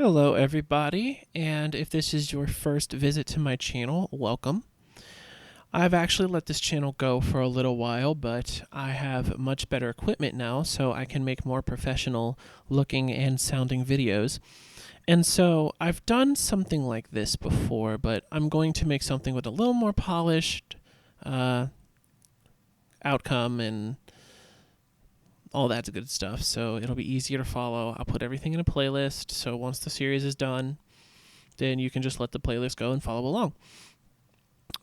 Hello everybody, and if this is your first visit to my channel, welcome. I've actually let this channel go for a little while, but I have much better equipment now, so I can make more professional looking and sounding videos. And so I've done something like this before, but I'm going to make something with a little more polished outcome and all that good stuff, so it'll be easier to follow. I'll put everything in a playlist, so once the series is done, then you can just let the playlist go and follow along.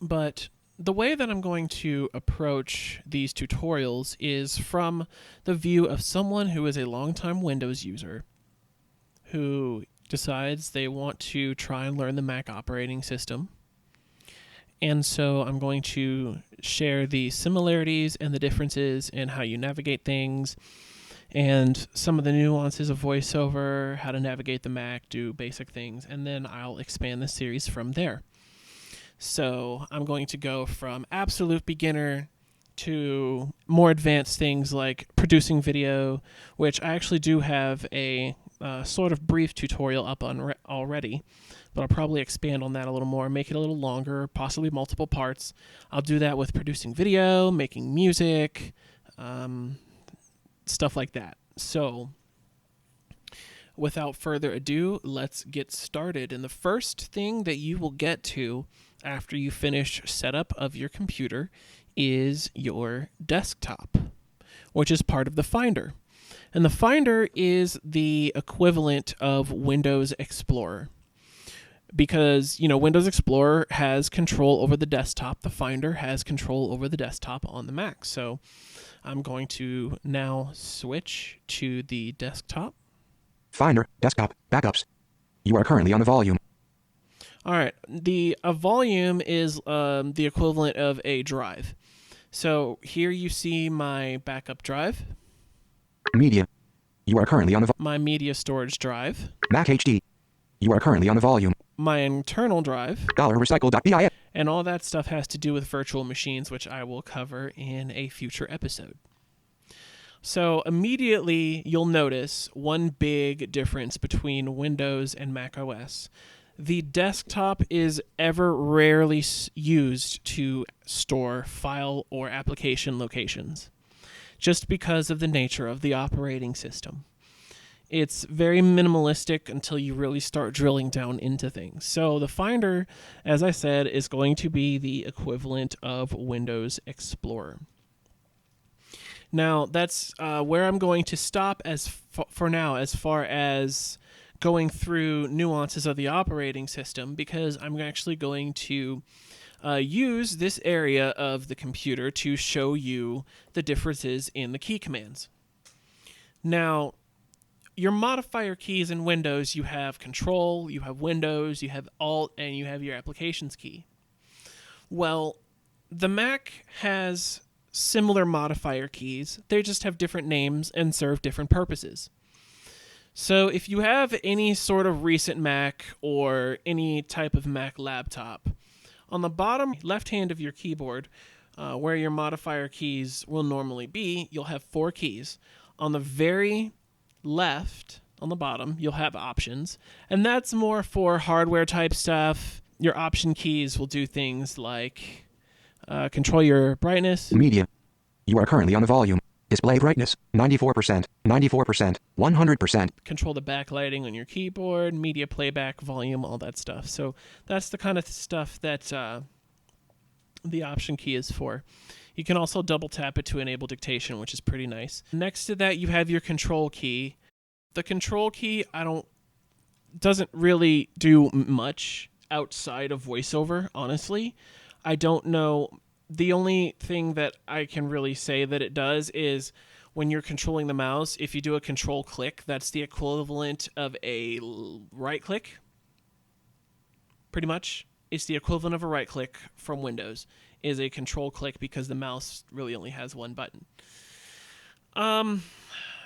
But the way that I'm going to approach these tutorials is from the view of someone who is a longtime Windows user who decides they want to try and learn the Mac operating system. And so I'm going to share the similarities and the differences in how you navigate things and some of the nuances of VoiceOver, how to navigate the Mac, do basic things, and then I'll expand the series from there. So I'm going to go from absolute beginner to more advanced things like producing video, which I actually do have a sort of brief tutorial up on already, but I'll probably expand on that a little more, make it a little longer, possibly multiple parts. I'll do that with producing video, making music, stuff like that. So without further ado, let's get started. And the first thing that you will get to after you finish setup of your computer is your desktop, which is part of the Finder. And the Finder is the equivalent of Windows Explorer. Because, Windows Explorer has control over the desktop, the Finder has control over the desktop on the Mac. So I'm going to now switch to the desktop. Finder, desktop, backups. You are currently on a volume. All right, a volume is the equivalent of a drive. So here you see my backup drive. Media. You are currently on a my media storage drive. Mac HD. You are currently on a volume. My internal drive. $recycle.bin. And all that stuff has to do with virtual machines, which I will cover in a future episode. So immediately you'll notice one big difference between Windows and Mac OS. The desktop is ever rarely used to store file or application locations, just because of the nature of the operating system. It's very minimalistic until you really start drilling down into things. So the Finder, as I said, is going to be the equivalent of Windows Explorer. Now, that's where I'm going to stop for now as far as going through nuances of the operating system, because I'm actually going to use this area of the computer to show you the differences in the key commands. Now, your modifier keys in Windows, you have Control, you have Windows, you have Alt, and you have your Applications key. Well, the Mac has similar modifier keys. They just have different names and serve different purposes. So if you have any sort of recent Mac or any type of Mac laptop, on the bottom left hand of your keyboard, where your modifier keys will normally be, you'll have 4 keys. On the very left, on the bottom, you'll have options, and that's more for hardware type stuff. Your option keys will do things like control your brightness. Media. You are currently on a volume. Display brightness, 94%, 94%, 100%. Control the backlighting on your keyboard, media playback, volume, all that stuff. So that's the kind of stuff that the option key is for. You can also double tap it to enable dictation, which is pretty nice. Next to that, you have your control key. The control key doesn't really do much outside of VoiceOver, honestly. I don't know. The only thing that I can really say that it does is when you're controlling the mouse, if you do a control click, that's the equivalent of a right click. Pretty much. It's the equivalent of a right click from Windows, is a control click, because the mouse really only has one button.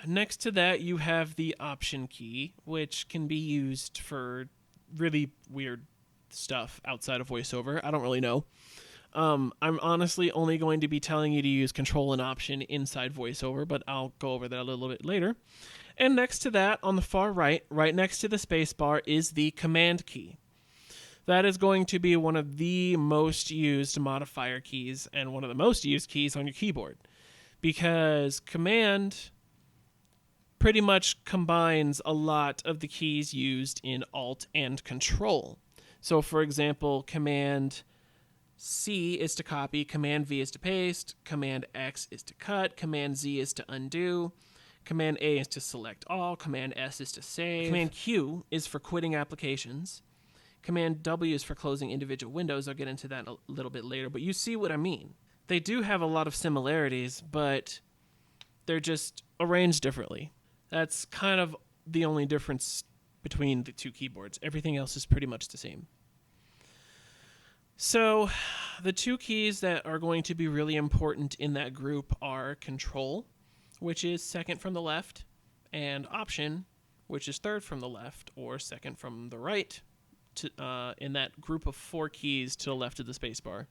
Next to that, you have the option key, which can be used for really weird stuff outside of VoiceOver. I don't really know. I'm honestly only going to be telling you to use Control and Option inside VoiceOver, but I'll go over that a little bit later. And next to that, on the far right, right next to the space bar, is the Command key. That is going to be one of the most used modifier keys and one of the most used keys on your keyboard, because Command pretty much combines a lot of the keys used in Alt and Control. So, for example, Command C is to copy, Command V is to paste, Command X is to cut, Command Z is to undo, Command A is to select all, Command S is to save, Command Q is for quitting applications, Command W is for closing individual windows. I'll get into that a little bit later, but you see what I mean. They do have a lot of similarities, but they're just arranged differently. That's kind of the only difference between the two keyboards. Everything else is pretty much the same. So the two keys that are going to be really important in that group are Control, which is second from the left, and Option, which is third from the left or second from the right, in that group of 4 keys to the left of the spacebar.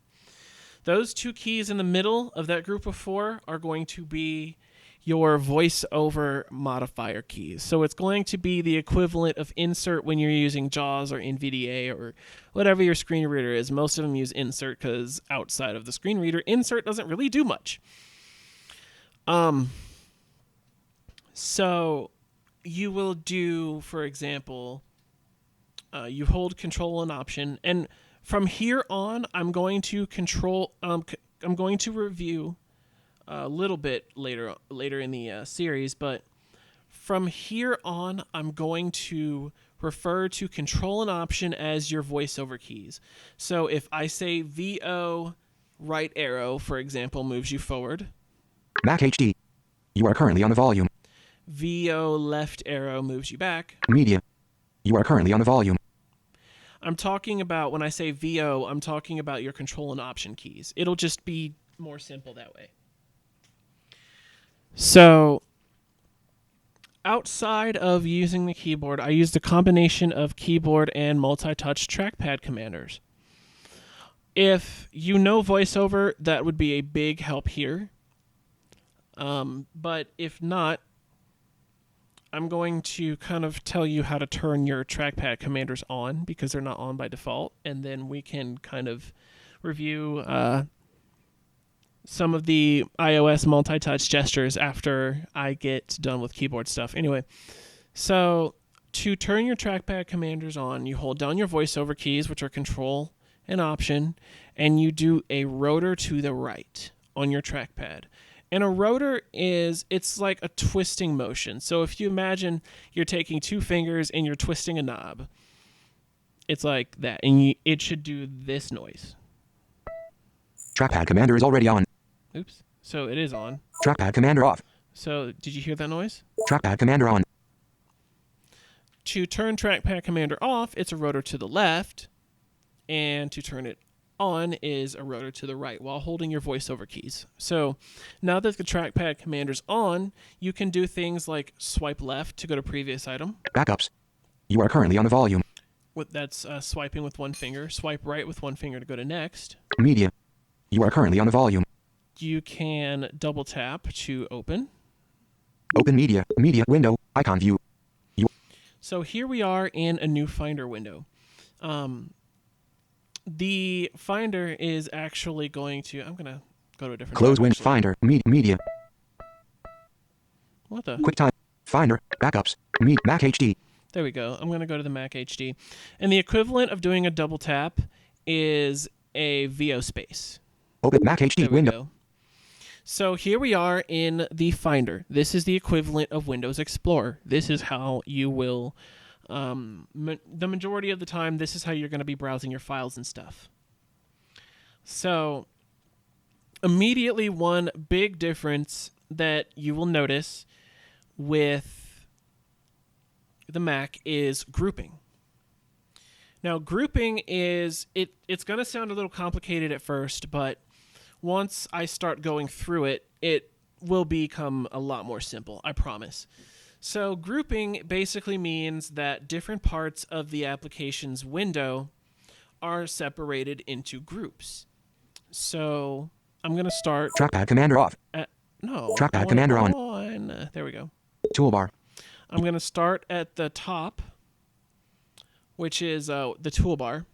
Those 2 keys in the middle of that group of 4 are going to be your voiceover modifier keys. So it's going to be the equivalent of Insert when you're using JAWS or NVDA or whatever your screen reader is. Most of them use Insert because outside of the screen reader, Insert doesn't really do much. So you will do, for example, you hold Control and Option, and from here on, I'm going to review a little bit later in the series, but from here on, I'm going to refer to Control and Option as your voiceover keys. So if I say VO right arrow, for example, moves you forward. Mac HD. You are currently on the volume. VO left arrow moves you back. Media. You are currently on the volume. I'm talking about, when I say VO, I'm talking about your Control and Option keys. It'll just be more simple that way. So, outside of using the keyboard, I used a combination of keyboard and multi-touch trackpad commanders. If you know VoiceOver, that would be a big help here. But if not, I'm going to kind of tell you how to turn your trackpad commanders on, because they're not on by default, and then we can kind of review some of the iOS multi-touch gestures after I get done with keyboard stuff. Anyway, so to turn your trackpad commanders on, you hold down your voiceover keys, which are Control and Option, and you do a rotor to the right on your trackpad. And a rotor it's like a twisting motion. So if you imagine you're taking 2 fingers and you're twisting a knob, it's like that. And it should do this noise. Trackpad commander is already on. Oops. So it is on. Trackpad commander off. So did you hear that noise? Trackpad commander on. To turn trackpad commander off, it's a rotor to the left. And to turn it on is a rotor to the right while holding your voiceover keys. So now that the trackpad commander's on, you can do things like swipe left to go to previous item. Backups. You are currently on the volume. That's swiping with one finger. Swipe right with one finger to go to next. Media. You are currently on the volume. You can double tap to open. Open media. Media window. Icon view. So here we are in a new Finder window. The Finder is actually going to... I'm going to go to a different... Close window. Finder. Media. What the... QuickTime. Finder. Backups. Mac HD. There we go. I'm going to go to the Mac HD. And the equivalent of doing a double tap is a VO space. Open Mac HD window. Go. So here we are in the Finder. This is the equivalent of Windows Explorer. This is how you will... the majority of the time, this is how you're going to be browsing your files and stuff. So, immediately one big difference that you will notice with the Mac is grouping. Now, grouping is, it's going to sound a little complicated at first, but once I start going through it, it will become a lot more simple, I promise. So grouping basically means that different parts of the application's window are separated into groups. So I'm going to start... Trackpad commander off. No. Trackpad commander on. There we go. Toolbar. I'm going to start at the top, which is the toolbar.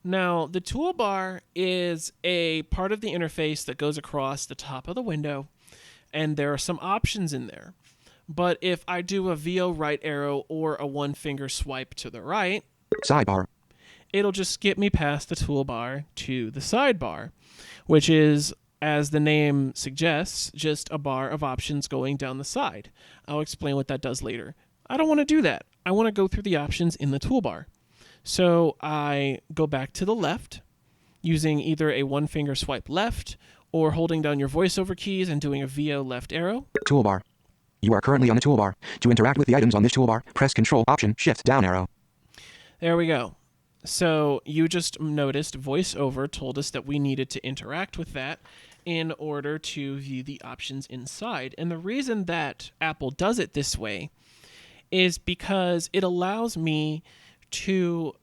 Now, the toolbar is a part of the interface that goes across the top of the window, and there are some options in there. But if I do a VO right arrow or a one-finger swipe to the right, Sidebar. it'll just skip me past the toolbar to the sidebar, which is, as the name suggests, just a bar of options going down the side. I'll explain what that does later. I don't want to do that. I want to go through the options in the toolbar. So I go back to the left using either a one-finger swipe left or holding down your voiceover keys and doing a VO left arrow. Toolbar. You are currently on the toolbar. To interact with the items on this toolbar, press Control, Option, Shift, down arrow. There we go. So you just noticed VoiceOver told us that we needed to interact with that in order to view the options inside. And the reason that Apple does it this way is because it allows me to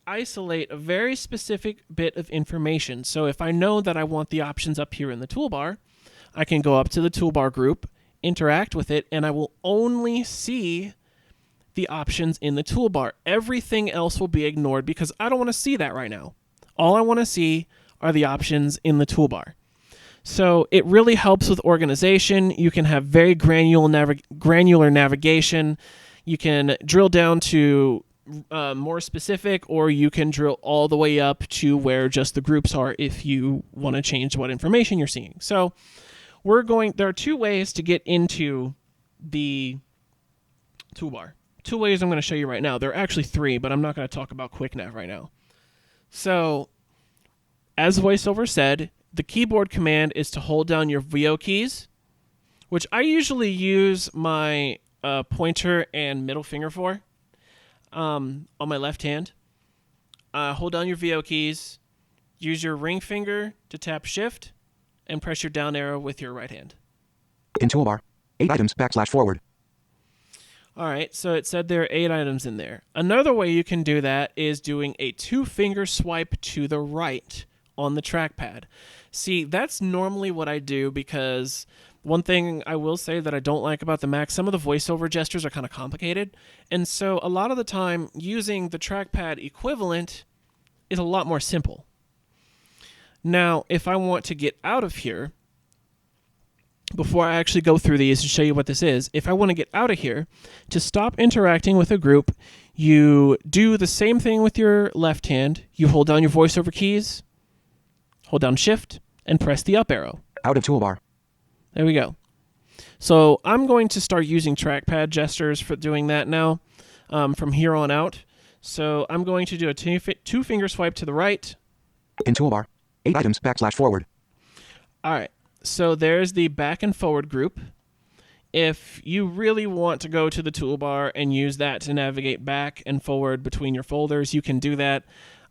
isolate a very specific bit of information. So if I know that I want the options up here in the toolbar, I can go up to the toolbar group, interact with it, and I will only see the options in the toolbar. Everything else will be ignored because I don't want to see that right now. All I want to see are the options in the toolbar. So it really helps with organization. You can have very granular navigation. You can drill down to more specific, or you can drill all the way up to where just the groups are if you want to change what information you're seeing. So there are two ways to get into the toolbar. Two ways I'm going to show you right now. There are actually three, but I'm not going to talk about QuickNav right now. So, as VoiceOver said, the keyboard command is to hold down your VO keys, which I usually use my pointer and middle finger for on my left hand. Hold down your VO keys, use your ring finger to tap Shift, and press your down arrow with your right hand. In toolbar, 8 items, \forward. All right, so it said there are 8 items in there. Another way you can do that is doing a 2-finger swipe to the right on the trackpad. See, that's normally what I do because one thing I will say that I don't like about the Mac, some of the voiceover gestures are kind of complicated. And so a lot of the time, using the trackpad equivalent is a lot more simple. Now, if I want to get out of here, before I actually go through these and show you what this is, if I want to get out of here, to stop interacting with a group, you do the same thing with your left hand. You hold down your voiceover keys, hold down Shift, and press the up arrow. Out of toolbar. There we go. So I'm going to start using trackpad gestures for doing that now from here on out. So I'm going to do a 2-finger swipe to the right. In toolbar, 8 items, \forward. All right. So there's the back and forward group. If you really want to go to the toolbar and use that to navigate back and forward between your folders, you can do that.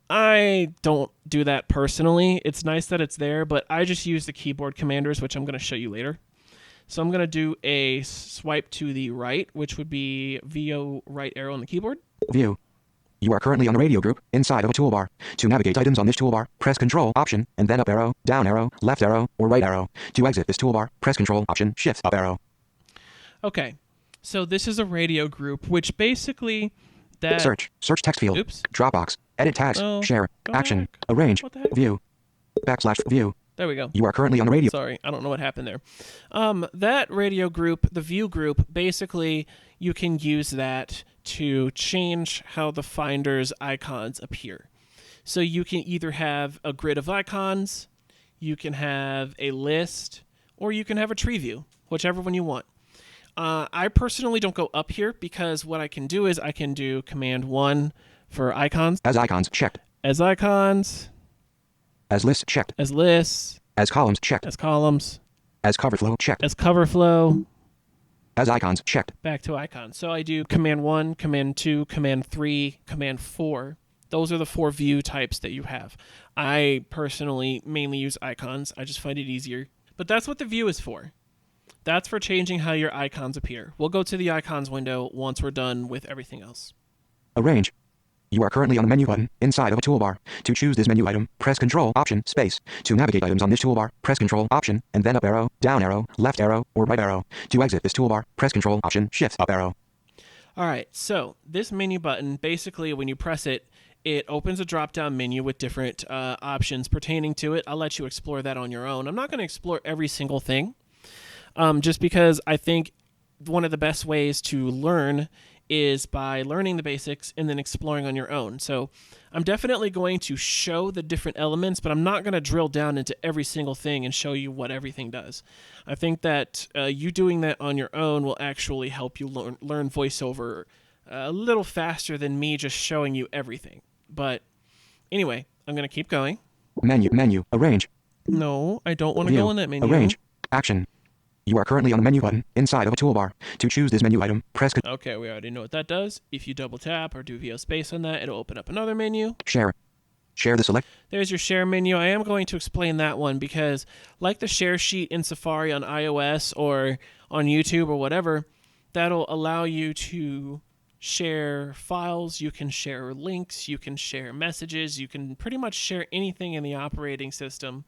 I don't do that personally. It's nice that it's there, but I just use the keyboard commanders, which I'm going to show you later. So I'm going to do a swipe to the right, which would be VO right arrow on the keyboard. View. You are currently on the radio group, inside of a toolbar. To navigate items on this toolbar, press Control, Option, and then up arrow, down arrow, left arrow, or right arrow. To exit this toolbar, press Control, Option, Shift, up arrow. Okay, so this is a radio group, which basically that... Search text field. Oops. Dropbox, edit tags, share, action, back. arrange, What the heck? view, \view. There we go. You are currently on the radio. Sorry, I don't know what happened there. That radio group, the view group, basically you can use that to change how the Finder's icons appear. So you can either have a grid of icons, you can have a list, or you can have a tree view, whichever one you want. I personally don't go up here because what I can do is I can do Command 1 for icons. As icons, checked. As icons. As lists, checked. As lists. As columns, checked. As columns. As cover flow, checked. As cover flow. As icons, checked. Back to icons. So I do Command 1, Command 2, Command 3, Command 4. Those are the 4 view types that you have. I personally mainly use icons. I just find it easier. But that's what the view is for. That's for changing how your icons appear. We'll go to the icons window once we're done with everything else. Arrange. You are currently on the menu button inside of a toolbar. To choose this menu item, press Control Option Space. To navigate items on this toolbar, press Control Option and then up arrow, down arrow, left arrow, or right arrow. To exit this toolbar, press Control Option Shift up arrow. All right, so this menu button, basically when you press it, it opens a drop-down menu with different options pertaining to it. I'll let you explore that on your own. I'm not going to explore every single thing, just because I think one of the best ways to learn is by learning the basics and then exploring on your own. So I'm definitely going to show the different elements, but I'm not going to drill down into every single thing and show you what everything does. I think that you doing that on your own will actually help you learn VoiceOver a little faster than me just showing you everything. But anyway, I'm going to keep going. Menu, arrange. No, I don't want to go in that menu. Arrange, action. You are currently on the menu button inside of a toolbar. To choose this menu item, press Okay, we already know what that does. If you double tap or do VO space on that, it'll open up another menu. Share. Share the select. There's your share menu. I am going to explain that one because like the share sheet in Safari on iOS or on YouTube or whatever, that'll allow you to share files, you can share links, you can share messages, you can pretty much share anything in the operating system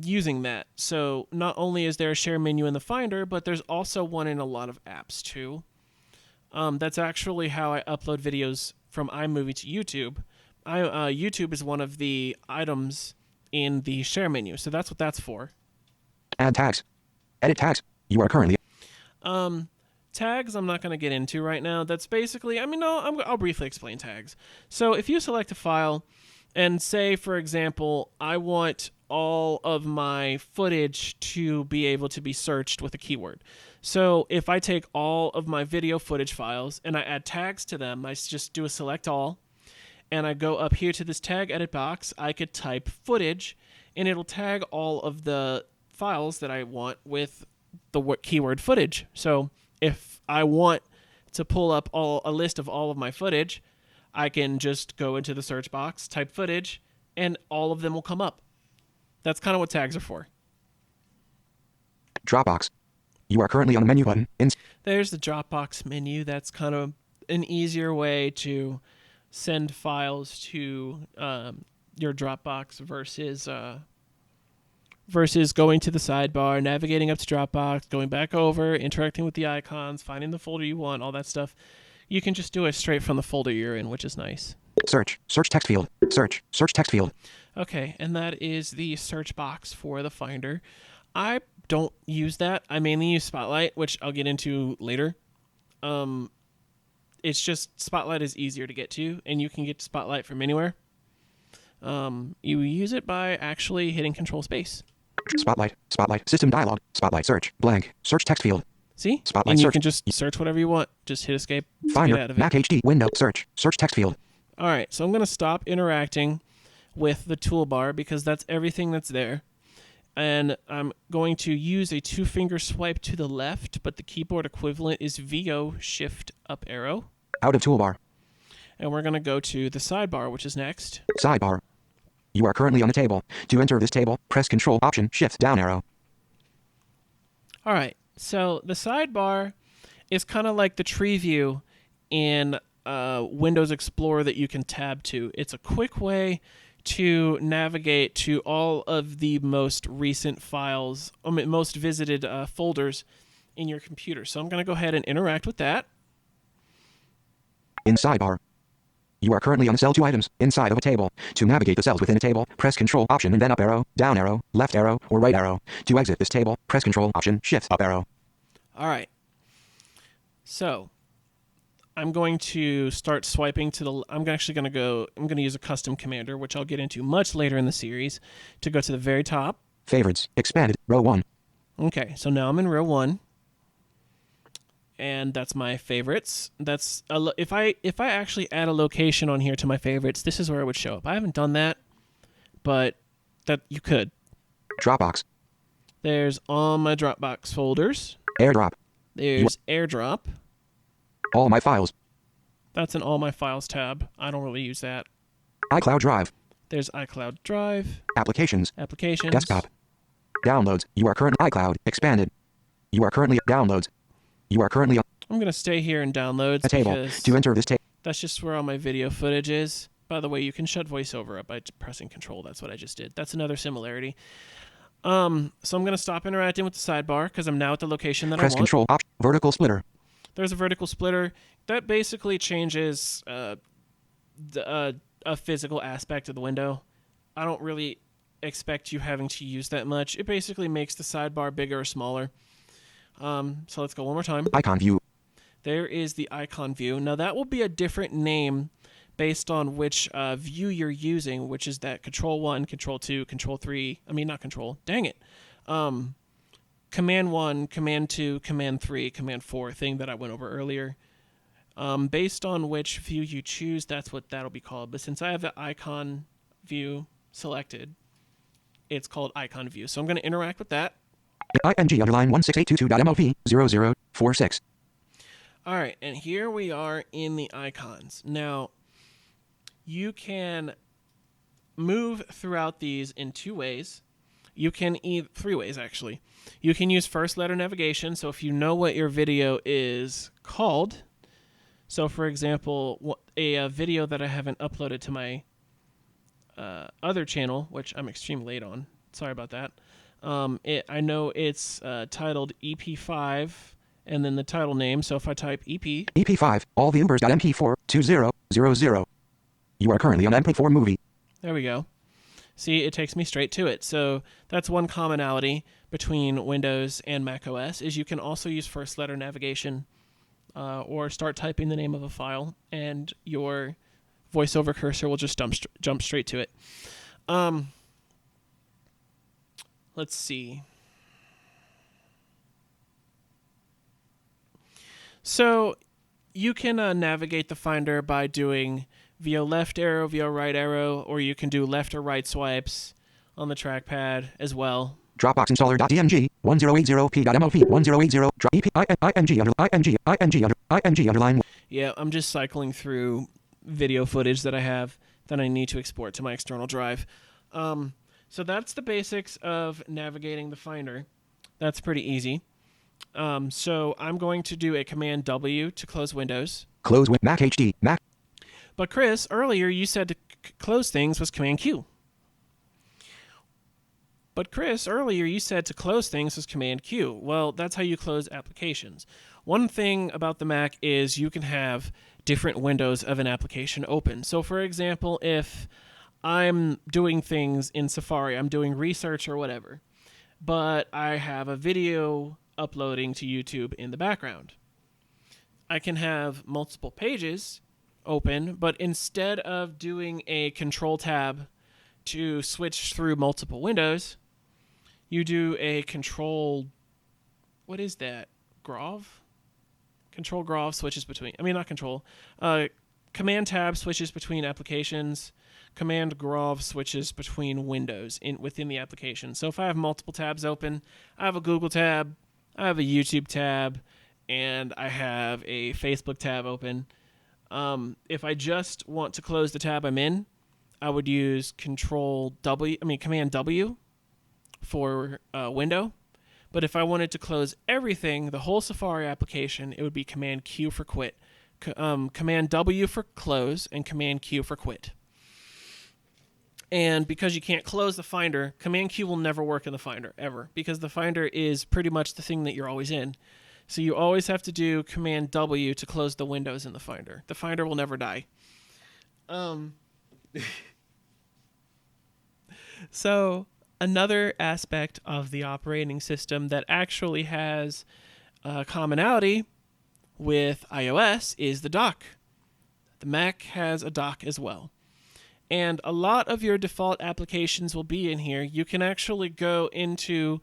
using that. So not only is there a share menu in the Finder, but there's also one in a lot of apps too. That's actually how I upload videos from iMovie to YouTube. YouTube is one of the items in the share menu, so that's what that's for. Add tags. Edit tags. You are currently... Tags I'm not going to get into right now. That's basically, I'll briefly explain tags. So if you select a file and say, for example, I want all of my footage to be able to be searched with a keyword. So if I take all of my video footage files and I add tags to them, I just do a select all, and I go up here to this tag edit box, I could type footage, and it'll tag all of the files that I want with the keyword footage. So if I want to pull up a list of all of my footage, I can just go into the search box, type footage, and all of them will come up. That's kind of what tags are for. Dropbox. You are currently on the menu button. There's the Dropbox menu. That's kind of an easier way to send files to your Dropbox versus going to the sidebar, navigating up to Dropbox, going back over, interacting with the icons, finding the folder you want, all that stuff. You can just do it straight from the folder you're in, which is nice. Search text field. Search text field. Okay, and that is the search box for the Finder. I don't use that. I mainly use Spotlight, which I'll get into later. It's just Spotlight is easier to get to, and you can get to Spotlight from anywhere. You use it by actually hitting Control Space. Spotlight, system dialog, Spotlight search, blank, search text field. See? Spotlight and you search. can just search whatever you want. Just hit escape. Finder, get out of it. Mac HD, window, search text field. All right, so I'm going to stop interacting with the toolbar because that's everything that's there. And I'm going to use a 2-finger swipe to the left, but the keyboard equivalent is VO Shift up arrow. Out of toolbar. And we're going to go to the sidebar, which is next. Sidebar. You are currently on the table. To enter this table, press Control Option Shift down arrow. All right, so the sidebar is kind of like the tree view in Windows Explorer that you can tab to. It's a quick way to navigate to all of the most recent files, most visited folders in your computer. So I'm going to go ahead and interact with that. In sidebar. You are currently on cell 2 items inside of a table. To navigate the cells within a table, press Control Option and then up arrow, down arrow, left arrow, or right arrow. To exit this table, press Control Option Shift up arrow. All right. So I'm going to start swiping to the... I'm going to use a custom commander, which I'll get into much later in the series, to go to the very top. Favorites, expanded, row 1. Okay, so now I'm in row 1. And that's my favorites. That's if I actually add a location on here to my favorites, this is where it would show up. I haven't done that, but that you could. Dropbox. There's all my Dropbox folders. AirDrop. There's AirDrop. All my files. That's an All My Files tab. I don't really use that. iCloud Drive. There's iCloud Drive. Applications. Applications. Downloads. You are currently iCloud expanded. You are currently downloads. You are currently on I'm going to stay here in downloads a table. because To enter this table, That's just where all my video footage is. By the way, you can shut voiceover up by pressing control. That's what I just did. That's another similarity. So I'm going to stop interacting with the sidebar because I'm now at the location that I Press want. Control Option. Vertical splitter. There's a vertical splitter. That basically changes a physical aspect of the window. I don't really expect you having to use that much. It basically makes the sidebar bigger or smaller. So let's go one more time. Icon view. There is the icon view. Now that will be a different name based on which view you're using, which is that Control 1, Control 2, Control 3. I mean, not Control. Dang it. Command 1, Command 2, Command 3, Command 4 thing that I went over earlier. Based on which view you choose, that's what that'll be called. But since I have the icon view selected, it's called icon view. So I'm going to interact with that. ing_16822.mlp0046. All right, and here we are in the icons. Now, you can move throughout these in two ways. You can three ways, actually. You can use first letter navigation. So if you know what your video is called, so for example, a video that I haven't uploaded to my other channel, which I'm extremely late on. Sorry about that. I know it's titled EP5 and then the title name. So if I type EP. EP5, all the numbers.mp4, 2000. You are currently on MP4 movie. There we go. See, it takes me straight to it. So that's one commonality between Windows and Mac OS is you can also use first letter navigation or start typing the name of a file and your voiceover cursor will just jump straight to it. Let's see. So you can navigate the Finder by doing via left arrow, via right arrow, or you can do left or right swipes on the trackpad as well. Dropbox installer.dng 1080p.mlp 1080 ing underline. Yeah, I'm just cycling through video footage that I have that I need to export to my external drive. So that's the basics of navigating the Finder. That's pretty easy. So I'm going to do a Command W to close Windows. Close with Mac HD. Mac. But Chris, earlier you said to close things was Command Q. Well, that's how you close applications. One thing about the Mac is you can have different windows of an application open. So for example, if I'm doing things in Safari, I'm doing research or whatever, but I have a video uploading to YouTube in the background. I can have multiple pages open, but instead of doing a control tab to switch through multiple windows, you do a control, what is that? Grov? Control Grov switches between, Command tab switches between applications. Command Grov switches between windows within the application. So if I have multiple tabs open, I have a Google tab, I have a YouTube tab, and I have a Facebook tab open. If I just want to close the tab I'm in, I would use Command W for window. But if I wanted to close everything, the whole Safari application, it would be Command Q for quit. Command W for close and Command Q for quit. And because you can't close the Finder, Command Q will never work in the Finder, ever, because the Finder is pretty much the thing that you're always in. So you always have to do Command W to close the windows in the Finder. The Finder will never die. So another aspect of the operating system that actually has commonality with iOS is the dock. The Mac has a dock as well. And a lot of your default applications will be in here. You can actually go into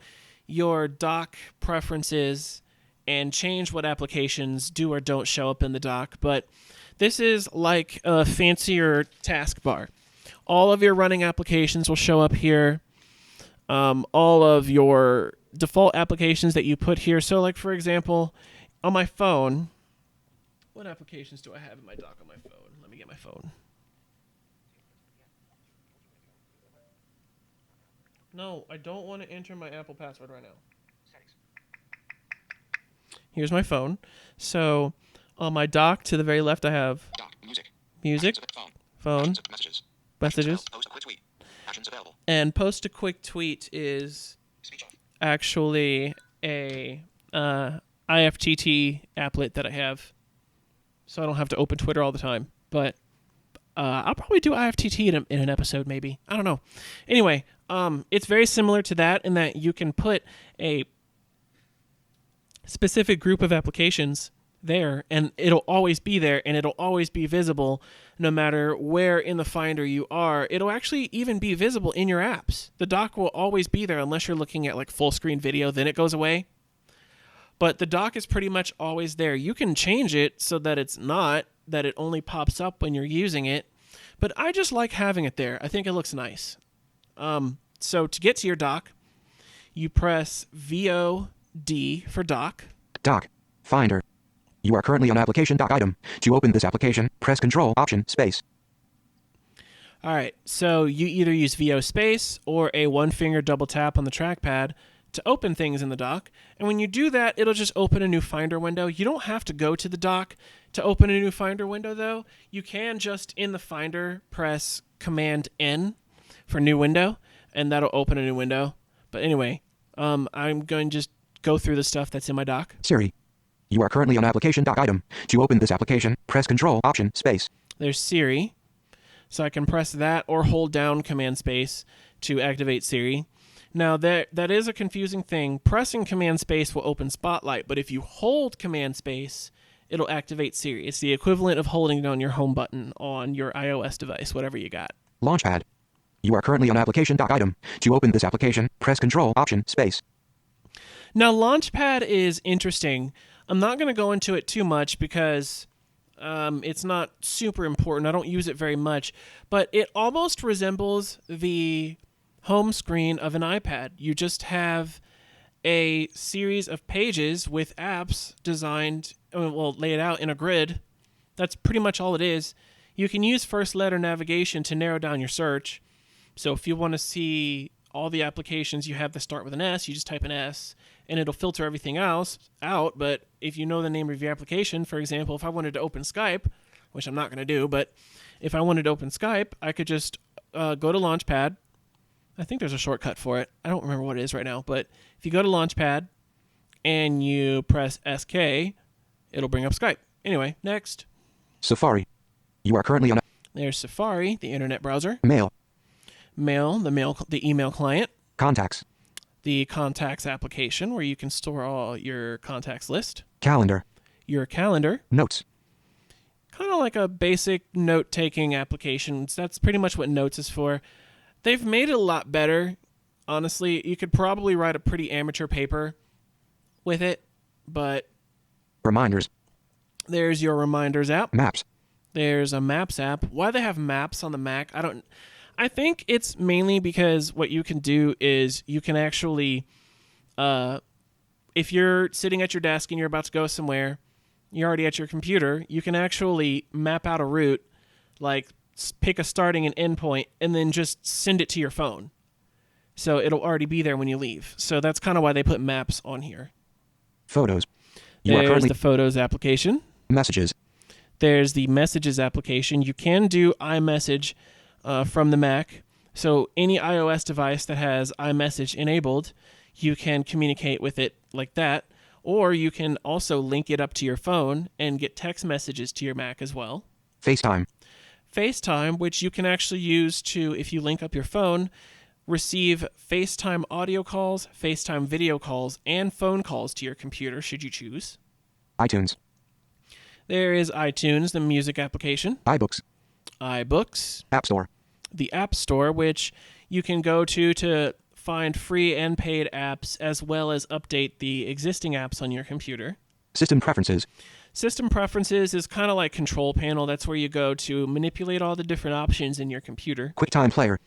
your dock preferences and change what applications do or don't show up in the dock. But this is like a fancier taskbar. All of your running applications will show up here. All of your default applications that you put here. So like, for example, on my phone, what applications do I have in my dock on my phone? Let me get my phone. No, I don't want to enter my Apple password right now. Here's my phone. So on my dock to the very left, I have music, phone, messages, Post a quick tweet. Actions available. and post a quick tweet is actually a IFTT applet that I have, so I don't have to open Twitter all the time. But I'll probably do IFTT in an episode, maybe. I don't know. Anyway, it's very similar to that in that you can put a specific group of applications there, and it'll always be there, and it'll always be visible no matter where in the Finder you are. It'll actually even be visible in your apps. The dock will always be there unless you're looking at like full screen video, then it goes away. But the dock is pretty much always there. You can change it so that it's not, that it only pops up when you're using it. But I just like having it there. I think it looks nice. So to get to your dock, you press VOD for dock. Dock. Finder. You are currently on application dock item. To open this application, press Control Option Space. All right, so you either use VO space or a one-finger double tap on the trackpad to open things in the dock. And when you do that, it'll just open a new Finder window. You don't have to go to the dock to open a new Finder window, though. You can just, in the Finder, press Command-N for new window, and that'll open a new window. But anyway, I'm going to just go through the stuff that's in my dock. Siri. You are currently on application dock item. To open this application, press Control Option Space. There's Siri, so I can press that or hold down Command Space to activate Siri. Now, that is a confusing thing. Pressing Command Space will open Spotlight, but if you hold Command Space, it'll activate Siri. It's the equivalent of holding down your home button on your iOS device, whatever you got. Launchpad. You are currently on application dock item. To open this application, press Control Option Space. Now, Launchpad is interesting. I'm not going to go into it too much because it's not super important. I don't use it very much, but it almost resembles the home screen of an iPad. You just have a series of pages with apps designed, laid out in a grid. That's pretty much all it is. You can use first letter navigation to narrow down your search. So if you want to see all the applications you have that start with an S, you just type an S, and it'll filter everything else out. But if you know the name of your application, for example, if I wanted to open Skype, which I'm not going to do, but if I wanted to open Skype, I could just go to Launchpad. I think there's a shortcut for it. I don't remember what it is right now, but if you go to Launchpad and you press SK, it'll bring up Skype. Anyway, next. Safari. You are currently on. There's Safari, the internet browser. Mail. Mail, the email client. Contacts. The contacts application where you can store all your contacts list. Calendar. Your calendar. Notes. Kind of like a basic note-taking application. That's pretty much what Notes is for. They've made it a lot better. Honestly, you could probably write a pretty amateur paper with it, but Reminders. there's your Reminders app. Maps. There's a Maps app. Why they have Maps on the Mac, I think it's mainly because what you can do is you can actually, if you're sitting at your desk and you're about to go somewhere, you're already at your computer, you can actually map out a route, like pick a starting and end point, and then just send it to your phone. So it'll already be there when you leave. So that's kind of why they put Maps on here. Photos. There's the Photos application. Messages. There's the Messages application. You can do iMessage from the Mac. So any iOS device that has iMessage enabled, you can communicate with it like that. Or you can also link it up to your phone and get text messages to your Mac as well. FaceTime. FaceTime, which you can actually use to, if you link up your phone, receive FaceTime audio calls, FaceTime video calls, and phone calls to your computer, should you choose. iTunes. There is iTunes, the music application. iBooks. iBooks. App Store. The App Store, which you can go to find free and paid apps, as well as update the existing apps on your computer. System Preferences. System Preferences is kind of like Control Panel. That's where you go to manipulate all the different options in your computer. QuickTime Player.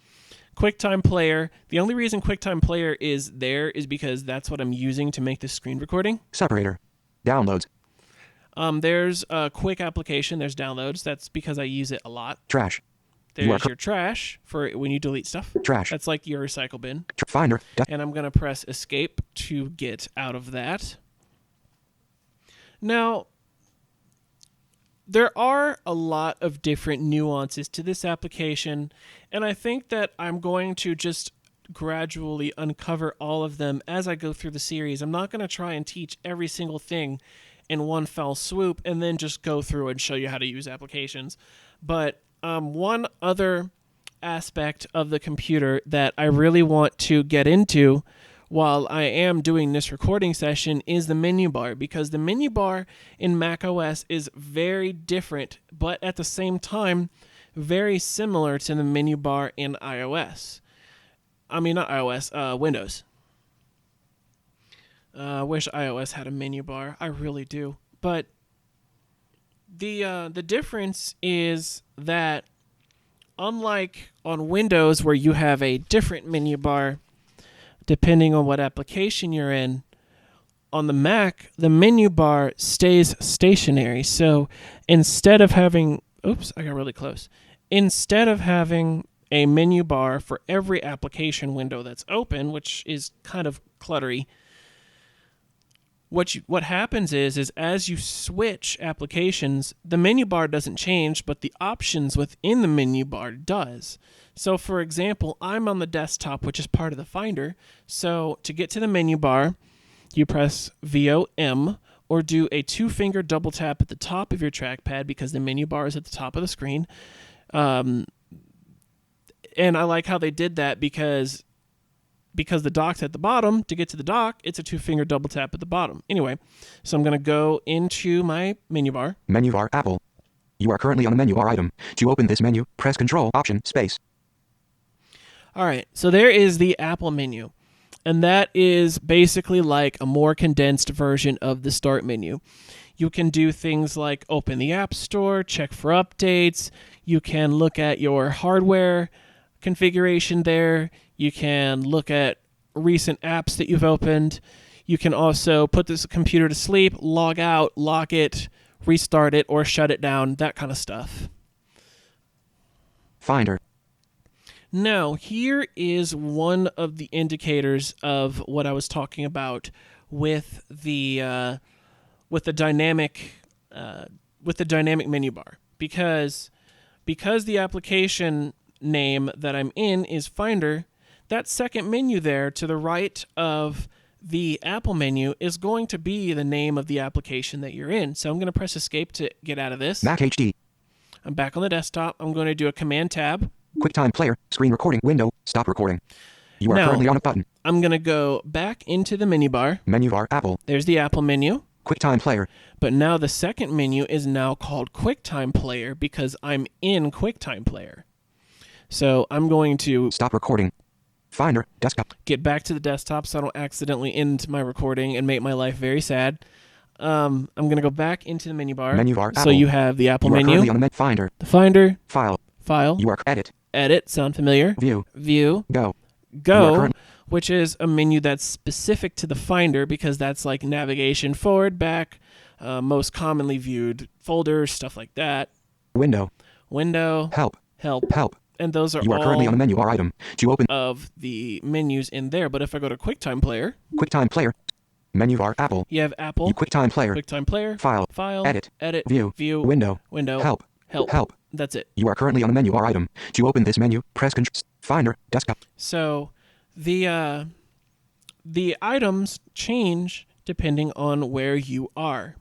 QuickTime Player. The only reason QuickTime Player is there is because that's what I'm using to make this screen recording. Separator. Downloads. There's a quick application. There's downloads. That's because I use it a lot. Trash. There's your trash for when you delete stuff. Trash. That's like your recycle bin. Finder. And I'm going to press Escape to get out of that. Now, there are a lot of different nuances to this application, and I think that I'm going to just gradually uncover all of them as I go through the series. I'm not going to try and teach every single thing in one fell swoop and then just go through and show you how to use applications. But one other aspect of the computer that I really want to get into while I am doing this recording session is the menu bar, because the menu bar in macOS is very different, but at the same time, very similar to the menu bar in iOS. I mean, not iOS, Windows. I wish iOS had a menu bar. I really do. But the difference is that unlike on Windows where you have a different menu bar depending on what application you're in, on the Mac, the menu bar stays stationary. So instead of having, I got really close. Instead of having a menu bar for every application window that's open, which is kind of cluttery, what happens is as you switch applications, the menu bar doesn't change, but the options within the menu bar does. So for example, I'm on the desktop, which is part of the Finder. So to get to the menu bar, you press VOM or do a 2-finger double tap at the top of your trackpad because the menu bar is at the top of the screen. And I like how they did that because the dock's at the bottom. To get to the dock, it's a 2-finger double tap at the bottom. Anyway, so I'm going to go into my menu bar. Menu bar, Apple. You are currently on the menu bar item. To open this menu, press Control, Option, Space. All right, so there is the Apple menu, and that is basically like a more condensed version of the Start menu. You can do things like open the App Store, check for updates. You can look at your hardware configuration there. You can look at recent apps that you've opened. You can also put this computer to sleep, log out, lock it, restart it, or shut it down, that kind of stuff. Finder. Now, here is one of the indicators of what I was talking about with the dynamic menu bar, because the application name that I'm in is Finder. That second menu there to the right of the Apple menu is going to be the name of the application that you're in. So I'm going to press Escape to get out of this. Mac HD. I'm back on the desktop. I'm going to do a Command Tab. QuickTime Player, screen recording window, stop recording. You are currently on a button. I'm going to go back into the menu bar. Menu bar, Apple. There's the Apple menu. QuickTime Player. But now the second menu is now called QuickTime Player because I'm in QuickTime Player. So I'm going to stop recording. Finder, desktop. Get back to the desktop so I don't accidentally end my recording and make my life very sad. I'm going to go back into the menu bar. Menu bar, so Apple. you have the Apple menu. Currently on the Finder. The Finder. File. You are edit. Edit. Sound familiar? View. Go. Which is a menu that's specific to the Finder because that's like navigation forward, back, most commonly viewed folders, stuff like that. Window. Help. And those are you are currently on the menu bar item. To open of the menus in there. But if I go to QuickTime Player. Menu bar, Apple. You have Apple. QuickTime Player. File. Edit. View. Window. Help. That's it. You are currently on the menu bar item. To open this menu, press Control. Finder, desktop. So the items change depending on where you are.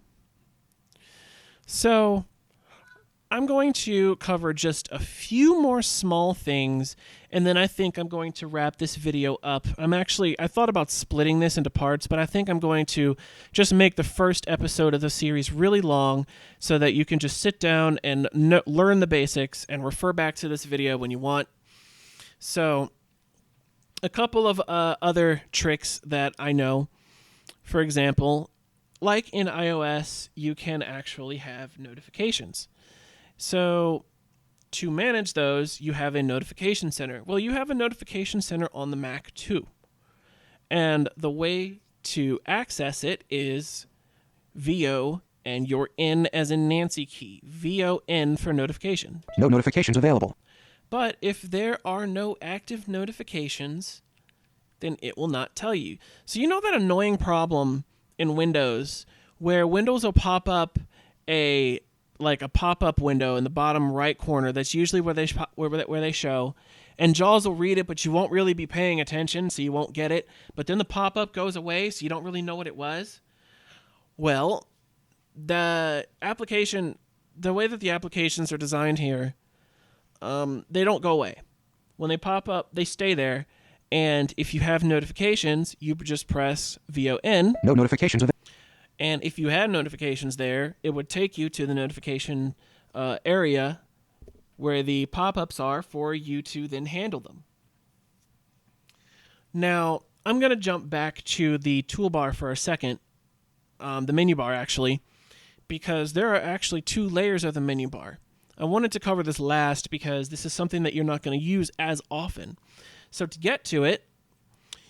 So I'm going to cover just a few more small things, and then I think I'm going to wrap this video up. I thought about splitting this into parts, but I think I'm going to just make the first episode of the series really long so that you can just sit down and learn the basics and refer back to this video when you want. So a couple of other tricks that I know. For example, like in iOS, you can actually have notifications. So to manage those, you have a notification center. Well, you have a notification center on the Mac too. And the way to access it is VO and your N as in Nancy key. VON for notification. No notifications available. But if there are no active notifications, then it will not tell you. So you know that annoying problem in Windows where Windows will pop up a like a pop-up window in the bottom right corner. That's usually where they show, and JAWS will read it, but you won't really be paying attention, so you won't get it. But then the pop-up goes away, so you don't really know what it was. Well, the way that the applications are designed here, they don't go away. When they pop up, they stay there. And if you have notifications, you just press VON. No notifications of it. And if you had notifications there, it would take you to the notification area where the pop-ups are for you to then handle them. Now, I'm going to jump back to the toolbar for a second, the menu bar actually, because there are actually 2 layers of the menu bar. I wanted to cover this last because this is something that you're not going to use as often. So to get to it,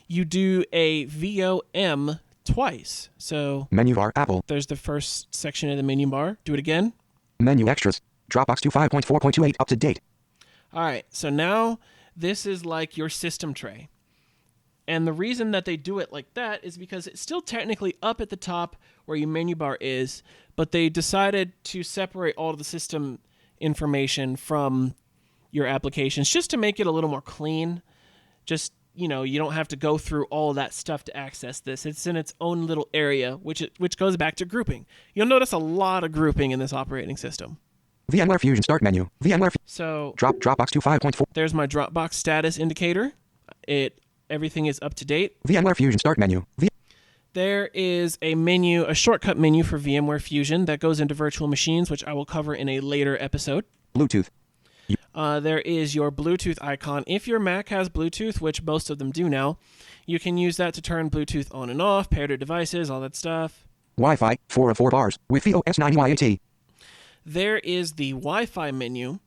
you do a VOM twice. So Menu bar, Apple. there's the first section of the menu bar. Do it again. Menu extras. Dropbox 25.4.28 up to date. All right, so now this is like your system tray. And the reason that they do it like that is because it's still technically up at the top where your menu bar is, but they decided to separate all of the system information from your applications just to make it a little more clean. Just, you don't have to go through all of that stuff to access this. It's in its own little area, which goes back to grouping. You'll notice a lot of grouping in this operating system. VMware Fusion Start menu. So Dropbox 25.4. there's my Dropbox status indicator. Everything is up to date. VMware Fusion Start menu. There is a shortcut menu for VMware Fusion that goes into virtual machines, which I will cover in a later episode. Bluetooth. There is your Bluetooth icon. If your Mac has Bluetooth, which most of them do now, you can use that to turn Bluetooth on and off, pair to devices, all that stuff. Wi-Fi, 4 of 4 bars, Wi-Fi OS 9YAT. There is the Wi-Fi menu.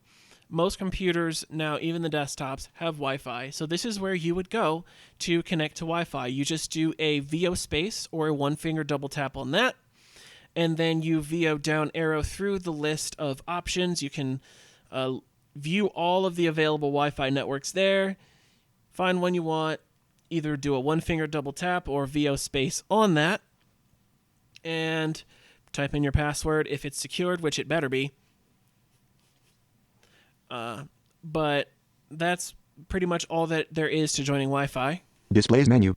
Most computers now, even the desktops, have Wi-Fi. So this is where you would go to connect to Wi-Fi. You just do a VO space or a 1-finger double tap on that, and then you VO down arrow through the list of options. You can view all of the available Wi-Fi networks there, find one you want, either do a 1-finger double tap or VO space on that, and type in your password if it's secured, which it better be. But that's pretty much all that there is to joining Wi-Fi. Displays menu.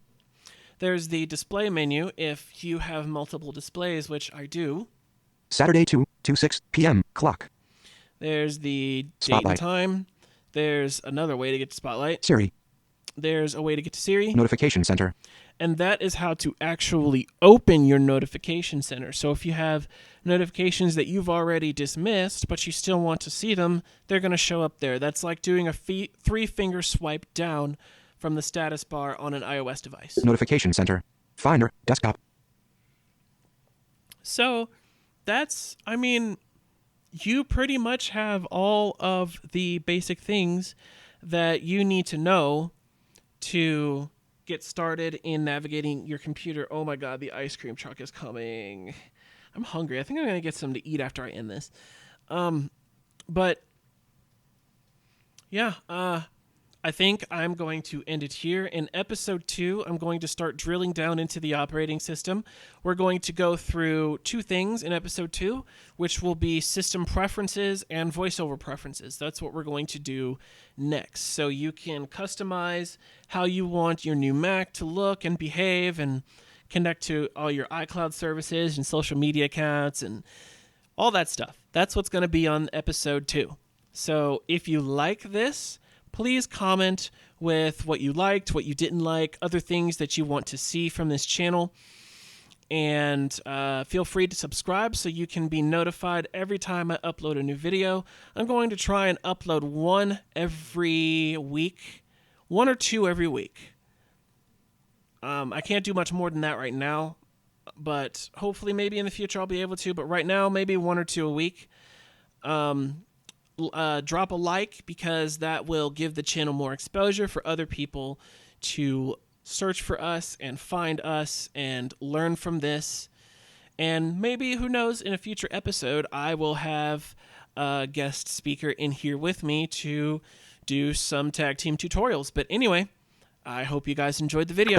There's the display menu if you have multiple displays, which I do. Saturday 2:26 p.m. clock. There's the Spotlight. date and time. There's another way to get to Spotlight. Siri. There's a way to get to Siri. Notification center. And that is how to actually open your notification center. So if you have notifications that you've already dismissed, but you still want to see them, they're going to show up there. That's like doing a 3-finger swipe down from the status bar on an iOS device. Notification center. Finder. Desktop. So you pretty much have all of the basic things that you need to know to get started in navigating your computer. Oh my God, the ice cream truck is coming. I'm hungry. I think I'm going to get something to eat after I end this. But yeah, I think I'm going to end it here. In episode 2, I'm going to start drilling down into the operating system. We're going to go through 2 things in episode 2, which will be system preferences and voiceover preferences. That's what we're going to do next. So you can customize how you want your new Mac to look and behave and connect to all your iCloud services and social media accounts and all that stuff. That's what's going to be on episode 2. So if you like this, please comment with what you liked, what you didn't like, other things that you want to see from this channel. And feel free to subscribe so you can be notified every time I upload a new video. I'm going to try and upload 1 every week, 1 or 2 every week. I can't do much more than that right now, but hopefully maybe in the future I'll be able to. But right now, maybe 1 or 2 a week. Drop a like because that will give the channel more exposure for other people to search for us and find us and learn from this. And maybe, who knows, in a future episode, I will have a guest speaker in here with me to do some tag team tutorials. But anyway, I hope you guys enjoyed the video.